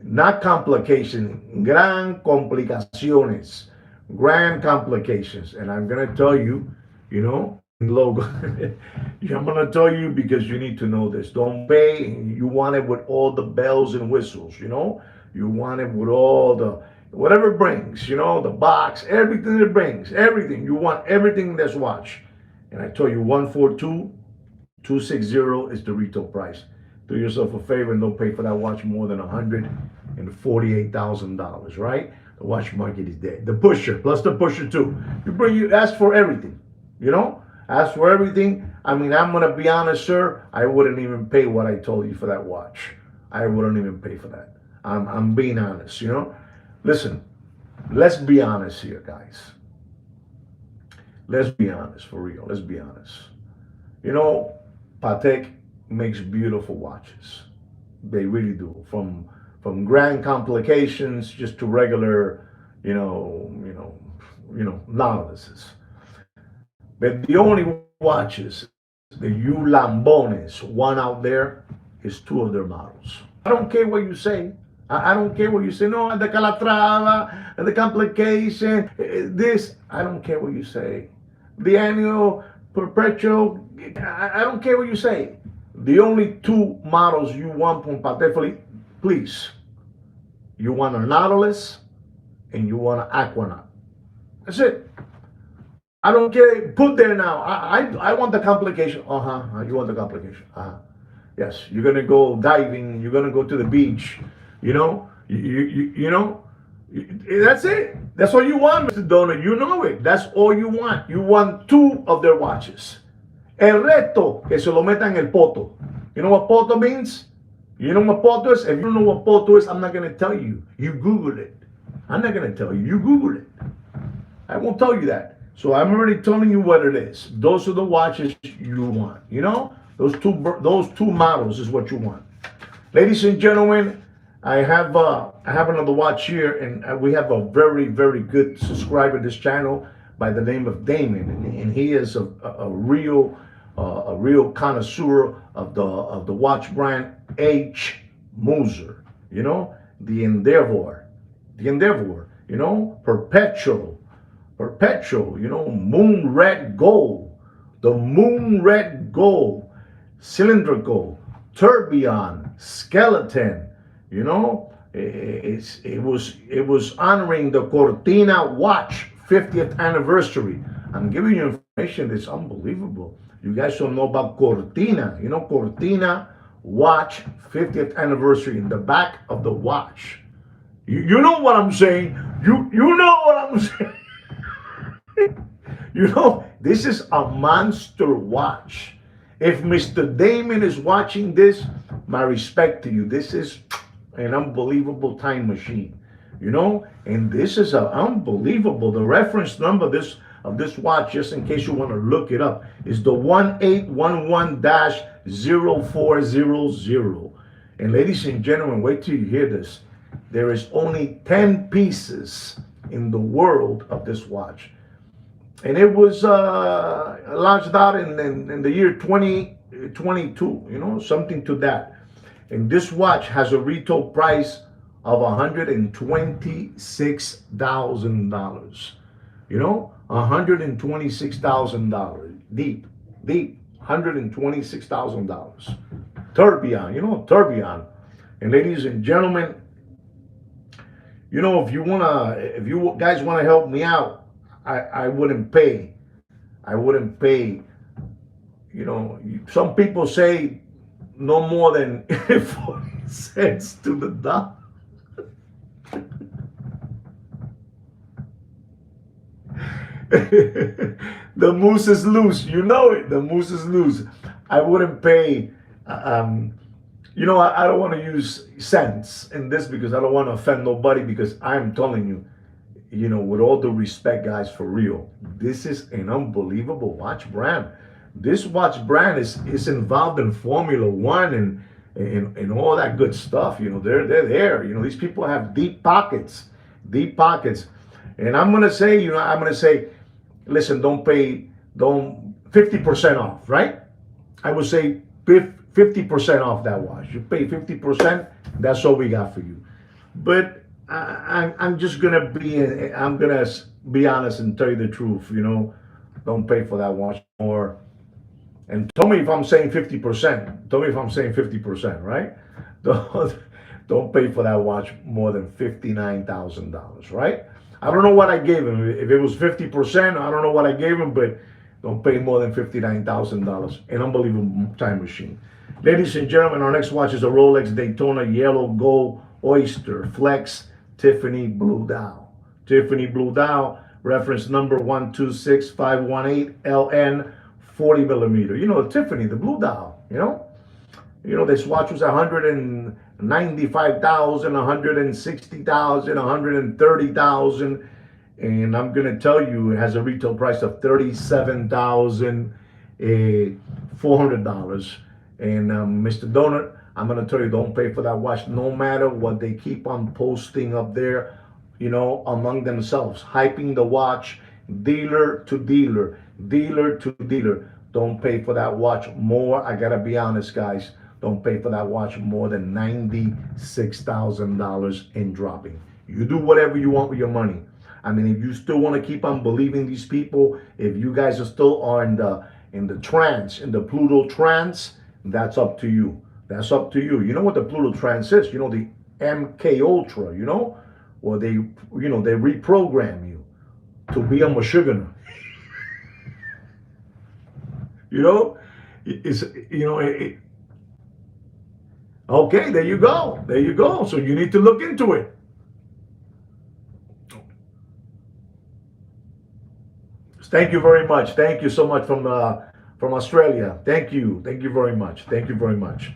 not complication, gran complicaciones, grand complications. And I'm gonna tell you, logo. I'm gonna tell you because you need to know this. Don't pay. You want it with all the bells and whistles. You want it with all the whatever it brings. The box, everything it brings, everything. You want everything in this watch. And I tell you, 142,260 is the retail price. Do yourself a favor and don't pay for that watch more than $148,000. Right? The watch market is dead. The pusher plus the pusher too. You ask for everything. As for everything, I'm going to be honest, sir, I wouldn't even pay what I told you for that watch. I wouldn't even pay for that. I'm being honest, Listen, let's be honest here, guys. Let's be honest, for real. Let's be honest. Patek makes beautiful watches. They really do. From grand complications just to regular, novices. But the only watches that you Lambones want out there is two of their models. I don't care what you say. I don't care what you say. No, the Calatrava, the complication, this. I don't care what you say. The annual, perpetual. I don't care what you say. The only two models you want from Patek Philippe, please. you want a Nautilus, and you want an Aquanaut. That's it. I don't care. Put there now. I want the complication. You want the complication. Yes. You're gonna go diving. You're gonna go to the beach. You know. You know. That's it. That's all you want, Mr. Donor. You know it. That's all you want. You want two of their watches. El resto, que se lo meta en el poto. You know what poto means? You know what poto is? If you don't know what poto is, I'm not going to tell you. You Google it. I'm not going to tell you. You Google it. I won't tell you that. So I'm already telling you what it is. Those are the watches you want. You know? Those two models is what you want. Ladies and gentlemen, I have another watch here, and we have a very, very good subscriber to this channel by the name of Damon, and he is a real connoisseur of the watch brand H. Moser. You know, the Endeavor, you know, Perpetual, you know, Moon Red Gold, the Moon Red Gold, Cylindrical, Tourbillon, Skeleton. You know, it was honoring the Cortina watch 50th anniversary. I'm giving you information that's unbelievable. You guys don't know about Cortina. You know, Cortina watch 50th anniversary in the back of the watch. You know what I'm saying. You know what I'm saying. You know, this is a monster watch. If Mr. Damon is watching this, my respect to you. This is an unbelievable time machine, you know, and this is unbelievable. The reference number of this watch, just in case you want to look it up, is the 1811-0400. And ladies and gentlemen, wait till you hear this. There is only 10 pieces in the world of this watch, and it was launched out in the year 2022, you know, something to that. And this watch has a retail price of $126,000. You know, $126,000. Deep, $126,000. Tourbillon, you know, Tourbillon. And ladies and gentlemen, you know, if you guys wanna help me out, I wouldn't pay. You know, some people say no more than 40 cents to the dollar. The moose is loose. You know it. The moose is loose. I wouldn't pay. You know, I don't want to use cents in this because I don't want to offend nobody, because I'm telling you, you know, with all due respect, guys, for real, this is an unbelievable watch brand. This watch brand is involved in Formula One and all that good stuff. You know, they're there. You know, these people have deep pockets. And I'm gonna say, listen, don't 50% off, right? I would say 50% off that watch. You pay 50%. That's all we got for you. But I'm gonna be honest and tell you the truth. You know, don't pay for that watch more. And tell me if I'm saying 50%. Tell me if I'm saying 50%, right? Don't pay for that watch more than $59,000, right? I don't know what I gave him. If it was 50%, I don't know what I gave him, but don't pay more than $59,000. An unbelievable time machine. Ladies and gentlemen, our next watch is a Rolex Daytona Yellow Gold Oyster Flex Tiffany Blue Dial. Tiffany Blue Dial, reference number 126518LN. 40 millimeter. You know, Tiffany, the blue dial, you know, this watch was 195,000, 160,000, 130,000. And I'm going to tell you, it has a retail price of $37,400. And Mr. Donut, I'm going to tell you, don't pay for that watch, no matter what they keep on posting up there, you know, among themselves, hyping the watch, dealer to dealer. Don't pay for that watch more. I gotta be honest, guys. Don't pay for that watch more than $96,000 in dropping. You do whatever you want with your money. I mean, if you still want to keep on believing these people, if you guys are still in the trance, in the Pluto trance, that's up to you. You know what the Pluto trance is? You know, MK Ultra, you know, or they, you know, they reprogram you to be a Michiganer. You know, it's, you know, okay, there you go. There you go. So you need to look into it. Thank you very much. Thank you so much from Australia. Thank you. Thank you very much. Thank you very much.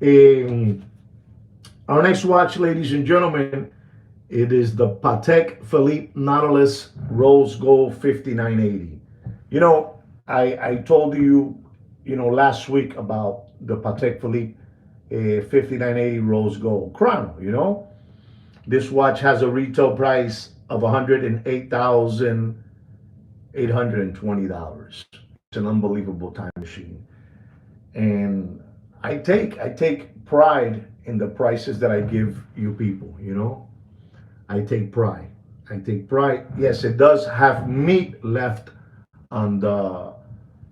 Um, our next watch, ladies and gentlemen, it is the Patek Philippe Nautilus Rose Gold 5980. You know, I told you, you know, last week about the Patek Philippe 5980 Rose Gold Chrono. You know, this watch has a retail price of $108,820. It's an unbelievable time machine, and I take pride in the prices that I give you people. You know, I take pride. I take pride. Yes, it does have meat left on the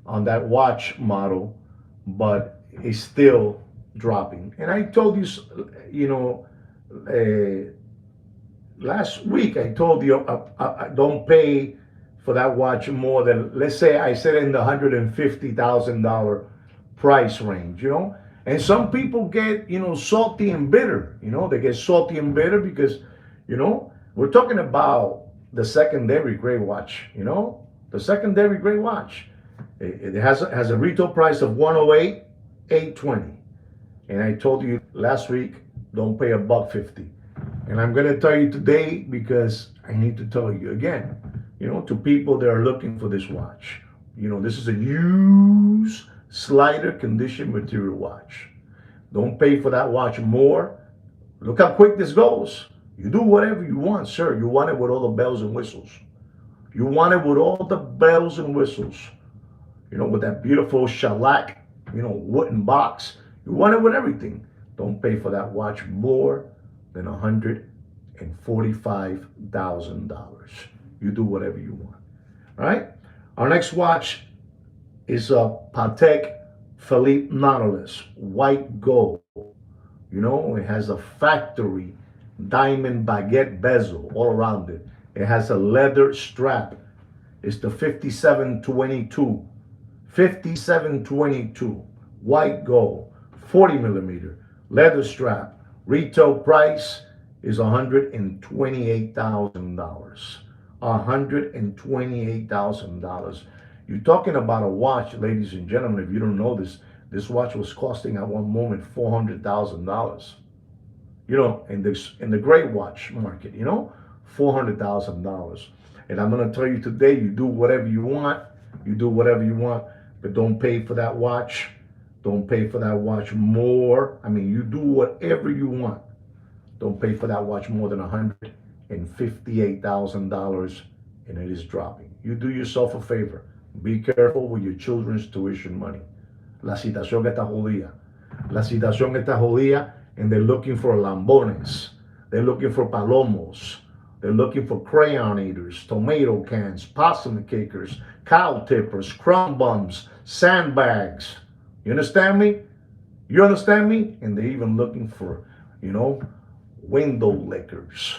on that watch model, but it's still dropping. And I told you, you know, uh, last week I told you I don't pay for that watch more than, let's say I said, in the $150,000 price range, you know. And some people get, you know, salty and bitter. You know, they get salty and bitter because, you know, we're talking about the secondary gray watch. You know, the secondary gray watch. It has a retail price of 108,820. And I told you last week, don't pay a buck 50. And I'm going to tell you today because I need to tell you again, you know, to people that are looking for this watch. You know, this is a used slider condition material watch. Don't pay for that watch more. Look how quick this goes. You do whatever you want, sir. You want it with all the bells and whistles. You want it with all the bells and whistles. You know, with that beautiful shellac, you know, wooden box. You want it with everything. Don't pay for that watch more than $145,000. You do whatever you want. All right. Our next watch is a Patek Philippe Nautilus, white gold. You know, it has a factory diamond baguette bezel all around it. It has a leather strap. It's the 5722. 5722. White gold. 40 millimeter. Leather strap. Retail price is $128,000. $128,000. You're talking about a watch, ladies and gentlemen. If you don't know this, this watch was costing at one moment $400,000. You know, in the gray watch market, you know, $400,000. And I'm gonna tell you today, you do whatever you want. You do whatever you want, but don't pay for that watch. Don't pay for that watch more. I mean, you do whatever you want. Don't pay for that watch more than $158,000, and it is dropping. You do yourself a favor. Be careful with your children's tuition money. La situación está jodida. La situación está jodida, and they're looking for lambones. They're looking for palomos. They're looking for crayon eaters, tomato cans, possum kickers, cow tippers, crumb bums, sandbags. You understand me? You understand me? And they're even looking for, you know, window lickers.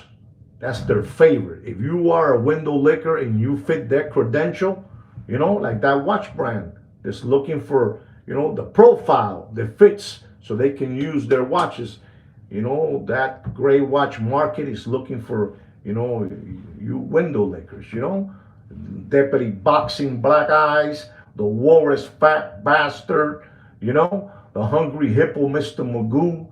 That's their favorite. If you are a window licker and you fit their credential, you know, like that watch brand that's looking for, you know, the profile that fits so they can use their watches. You know, that gray watch market is looking for, you know, you window lickers, you know, deputy boxing black eyes, the walrus fat bastard, you know, the hungry hippo Mr. Magoo,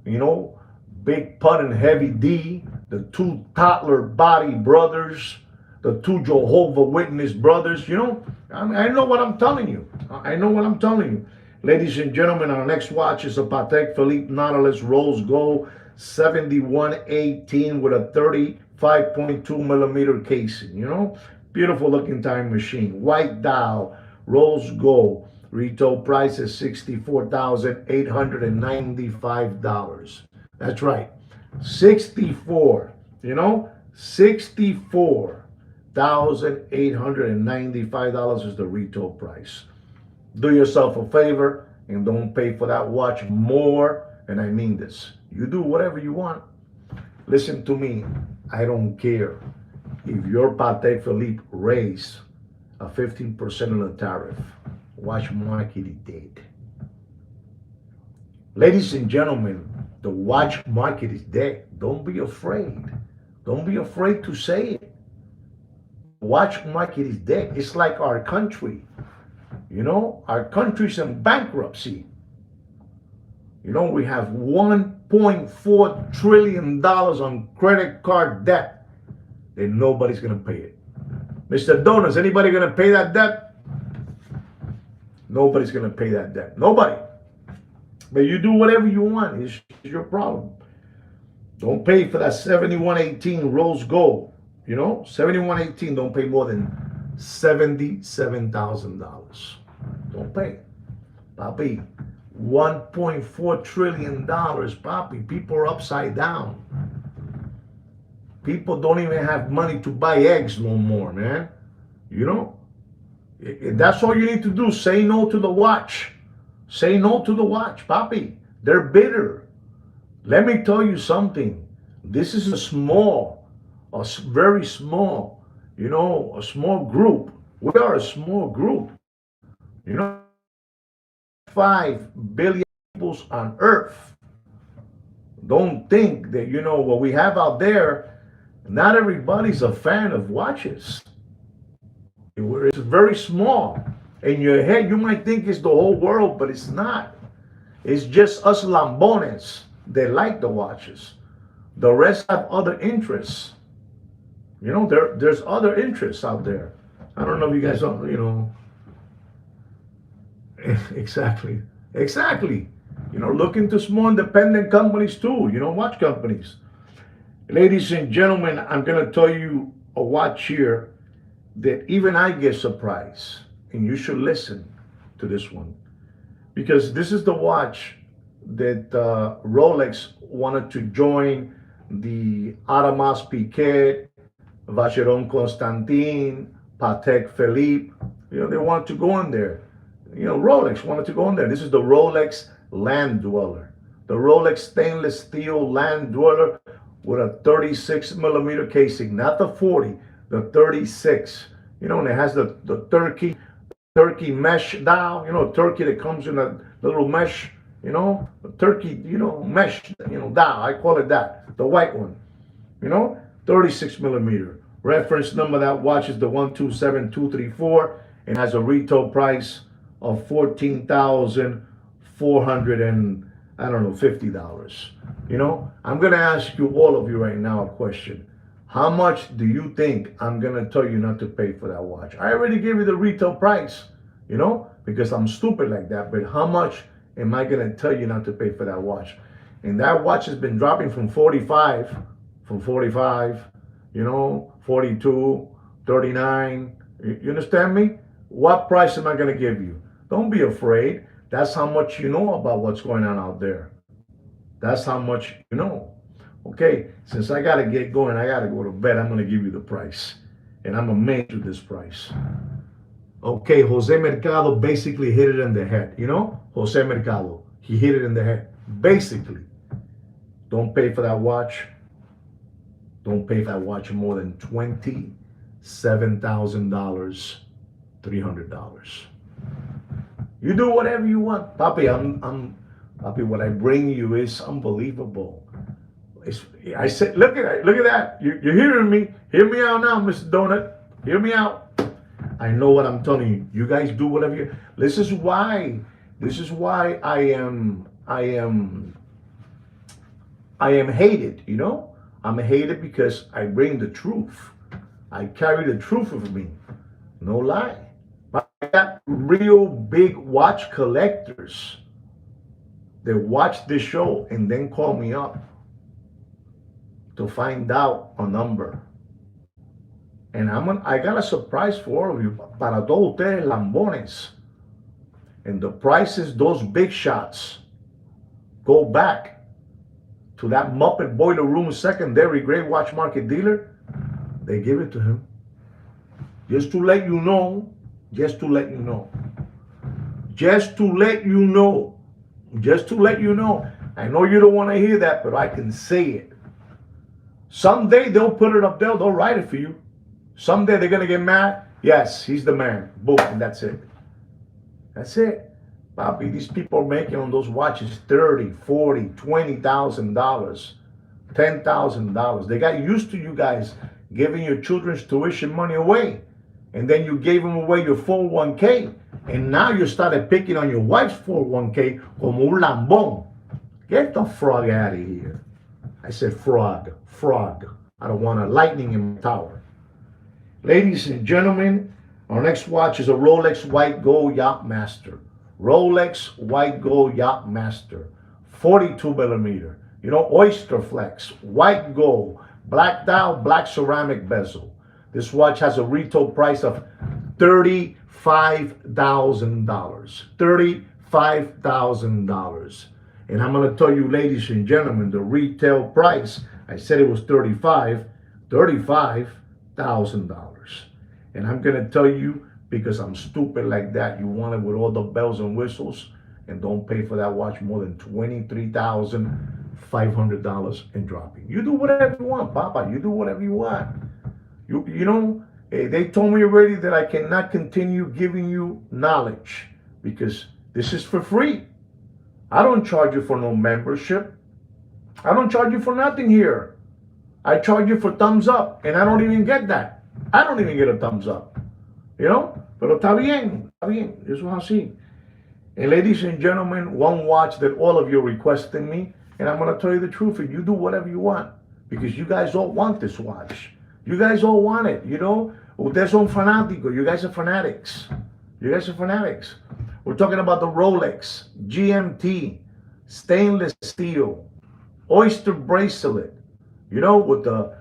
you know, Big Pun and Heavy D, the two toddler body brothers, the two Jehovah Witness brothers, you know. I know what I'm telling you. I know what I'm telling you. Ladies and gentlemen, our next watch is a Patek Philippe Nautilus Rose Gold 7118 with a 35.2 millimeter casing, you know. Beautiful looking time machine. White dial, rose gold. Retail price is $64,895. That's right. 64, you know, $64,895 is the retail price. Do yourself a favor and don't pay for that watch more, and I mean this. You do whatever you want. Listen to me. I don't care if your Patek Philippe raised a 15% on the tariff. Watch market is dead. Ladies and gentlemen, the watch market is dead. Don't be afraid. Don't be afraid to say it. Watch market is dead. It's like our country. Our country's in bankruptcy. We have $1.4 trillion on credit card debt, and nobody's going to pay it. Mr. Donuts, anybody going to pay that debt? Nobody's going to pay that debt. Nobody. But you do whatever you want. It's your problem. Don't pay for that 7118 rose gold. 7118, don't pay more than $77,000. Don't pay. Papi, $1.4 trillion, papi. People are upside down. People don't even have money to buy eggs no more, man. That's all you need to do. Say no to the watch. Say no to the watch, papi. They're bitter. Let me tell you something. This is a very small, a small group. We are a small group. 5 billion people on earth. Don't think that, what we have out there, not everybody's a fan of watches. It's very small. In your head, you might think it's the whole world, but it's not. It's just us lambones that like the watches. The rest have other interests. There's other interests out there. I don't know if you guys know, Exactly. Look into small independent companies too, watch companies. Ladies and gentlemen, I'm going to tell you a watch here that even I get surprised. And you should listen to this one. Because this is the watch that Rolex wanted to join the Audemars Piguet, Vacheron Constantin, Patek Philippe. They wanted to go in there. Rolex wanted to go in there. This is the Rolex Land Dweller. The Rolex stainless steel Land Dweller with a 36 millimeter casing, not the 40, the 36. And it has the turkey mesh dial, turkey that comes in a little mesh, turkey, mesh, dial. I call it that, the white one, 36 millimeter. Reference number of that watch is the 127234 and has a retail price of $14,450. I'm going to ask you, all of you right now, a question. How much do you think I'm going to tell you not to pay for that watch? I already gave you the retail price, because I'm stupid like that. But how much am I going to tell you not to pay for that watch? And that watch has been dropping from 45, 42, 39. You understand me? What price am I going to give you? Don't be afraid. That's how much you know about what's going on out there. That's how much you know. Okay, since I got to get going, I got to go to bed. I'm going to give you the price. And I'm amazed with this price. Okay, Jose Mercado basically hit it in the head. Jose Mercado, he hit it in the head. Basically, don't pay for that watch. Don't pay for that watch more than $27,000, $300. You do whatever you want, Papi. Papi. What I bring you is unbelievable. I said, look at that. You're hearing me. Hear me out now, Mr. Donut. Hear me out. I know what I'm telling you. You guys do whatever you. This is why I am hated. I'm hated because I bring the truth. I carry the truth with me. No lie. I got real big watch collectors that watch this show and then call me up to find out a number. And I got a surprise for all of you. Para todos ustedes lambones. And the prices, those big shots, go back to that Muppet Boiler Room secondary gray watch market dealer. They give it to him. Just to let you know. Just to let you know. Just to let you know. Just to let you know. I know you don't want to hear that, but I can say it. Someday they'll put it up there, they'll write it for you. Someday they're going to get mad. Yes, he's the man. Boom, and that's it. That's it. Bobby, these people are making on those watches $30, $40, $20,000, $10,000. They got used to you guys giving your children's tuition money away. And then you gave them away your 401k. And now you started picking on your wife's 401k como un lambón. Get the frog out of here. I said frog. I don't want a lightning in my tower. Ladies and gentlemen, our next watch is a Rolex White Gold Yachtmaster. Rolex White Gold Yachtmaster. 42 millimeter. You know, oyster flex. White gold. Black dial, black ceramic bezel. This watch has a retail price of $35,000. $35,000. And I'm going to tell you, ladies and gentlemen, the retail price, I said it was $35,000. And I'm going to tell you, because I'm stupid like that, you want it with all the bells and whistles, and don't pay for that watch more than $23,500 and dropping. You do whatever you want, Papa. You do whatever you want. You know, they told me already that I cannot continue giving you knowledge because this is for free. I don't charge you for no membership. I don't charge you for nothing here. I charge you for thumbs up, and I don't even get that. I don't even get a thumbs up. You know? Pero está bien. Eso es así. And ladies and gentlemen, one watch that all of you are requesting me, and I'm going to tell you the truth, and you do whatever you want, because you guys all want this watch. You guys all want it, you know? Ustedes son fanáticos. You guys are fanatics. You guys are fanatics. We're talking about the Rolex GMT stainless steel oyster bracelet, you know, with the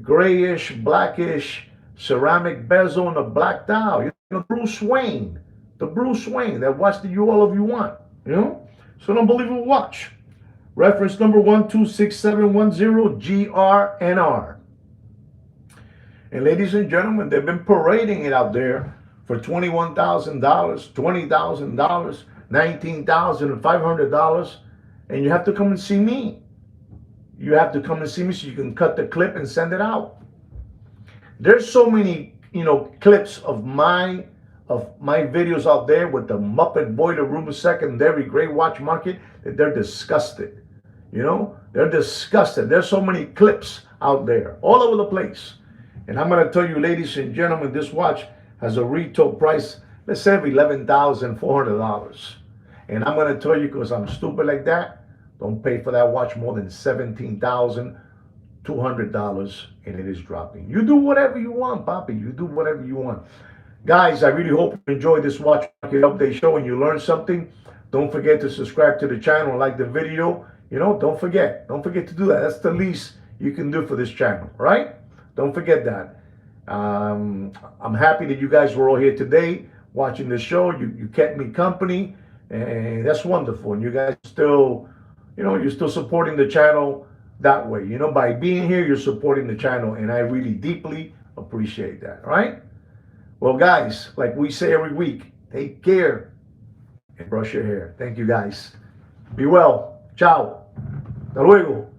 grayish, blackish ceramic bezel and a black dial. You know, Bruce Wayne, that watch that all of you want, you know? So an unbelievable watch. Reference number 126710 GRNR. And ladies and gentlemen, they've been parading it out there for $21,000, $20,000, $19,500, and you have to come and see me. You have to come and see me so you can cut the clip and send it out. There's so many, you know, clips of my videos out there with the Muppet Boiler Room secondary gray watch market that they're disgusted. You know, they're disgusted. There's so many clips out there all over the place. And I'm going to tell you, ladies and gentlemen, this watch has a retail price, let's say, of $11,400. And I'm going to tell you, because I'm stupid like that, don't pay for that watch more than $17,200, and it is dropping. You do whatever you want, Papi. You do whatever you want. Guys, I really hope you enjoyed this watch market update show and you learned something. Don't forget to subscribe to the channel and like the video. You know, don't forget to do that. That's the least you can do for this channel, right? Don't forget that. I'm happy that you guys were all here today watching the show. You kept me company, and that's wonderful. And you guys still, you know, you're still supporting the channel that way. You know, by being here, you're supporting the channel, and I really deeply appreciate that, right? Well, guys, like we say every week, take care and brush your hair. Thank you, guys. Be well. Ciao. Hasta luego.